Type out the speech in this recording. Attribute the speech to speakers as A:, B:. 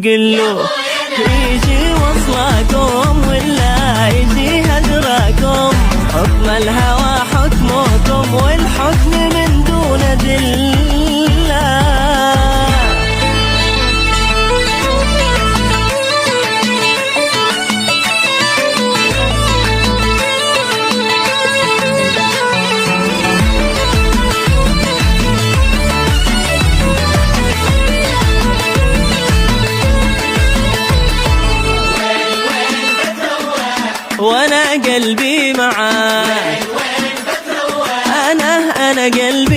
A: تقلوا يجي وصلكم ولا يجي هجركم، حكم الهوى حكمكم والحكم من دون دلة. وانا قلبي معاك، انا قلبي